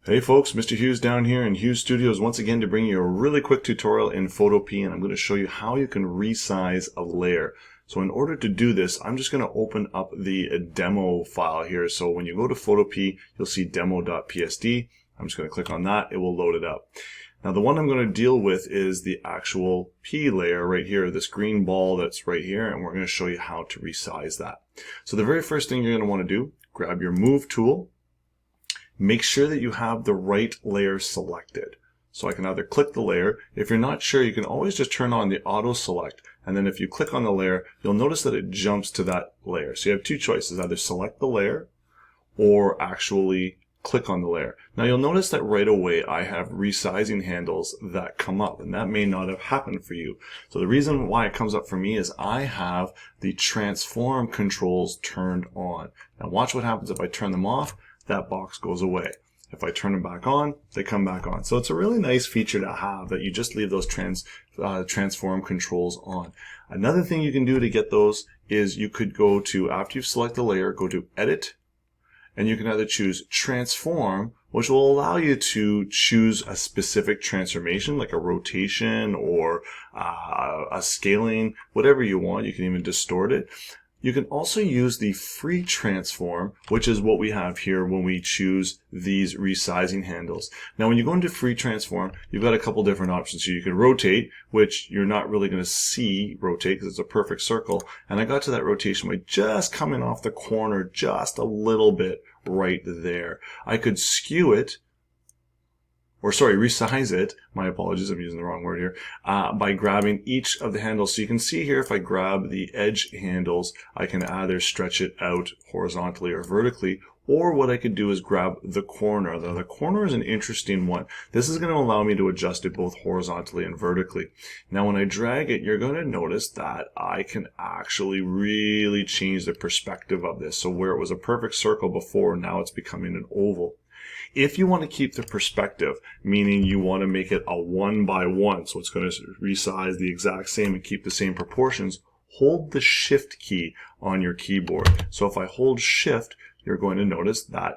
Hey folks, Mr. Hughes down here in Hughes Studios once again to bring you a really quick tutorial in Photopea, and I'm going to show you how you can resize a layer. So in order to do this, I'm just going to open up the demo file here. So when you go to Photopea, you'll see demo.psd. I'm just going to click on that. It will load it up. Now the one I'm going to deal with is the actual P layer right here, this green ball that's right here, and we're going to show you how to resize that. So the very first thing you're going to want to do, grab your Move tool. Make sure that you have the right layer selected. So I can either click the layer. If you're not sure, you can always just turn on the auto select, and then if you click on the layer, you'll notice that it jumps to that layer. So you have two choices, either select the layer or actually click on the layer. Now you'll notice that right away I have resizing handles that come up, and that may not have happened for you. So the reason why it comes up for me is I have the transform controls turned on. Now watch what happens if I turn them off. That box goes away. If I turn them back on, they come back on. So it's a really nice feature to have, that you just leave those transform controls on. Another thing you can do to get those is you could go to, after you've selected the layer, go to Edit, and you can either choose Transform, which will allow you to choose a specific transformation, like a rotation or a scaling, whatever you want. You can even distort it. You can also use the free transform, which is what we have here when we choose these resizing handles. Now, when you go into free transform, you've got a couple different options. So you can rotate, which you're not really going to see rotate because it's a perfect circle. And I got to that rotation by just coming off the corner just a little bit right there. I could skew it, or sorry, resize it, my apologies, I'm using the wrong word here, by grabbing each of the handles. So you can see here, if I grab the edge handles, I can either stretch it out horizontally or vertically, or what I could do is grab the corner. Now, the corner is an interesting one. This is going to allow me to adjust it both horizontally and vertically. Now, when I drag it, you're going to notice that I can actually really change the perspective of this. So where it was a perfect circle before, now it's becoming an oval. If you want to keep the perspective, meaning you want to make it a 1 by 1, so it's going to resize the exact same and keep the same proportions, hold the Shift key on your keyboard. So if I hold Shift, you're going to notice that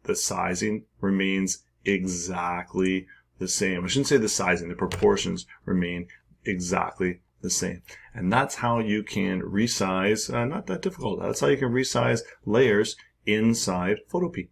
the sizing remains exactly the same. I shouldn't say the sizing, the proportions remain exactly the same. And that's how you can resize, not that difficult, that's how you can resize layers inside Photopea.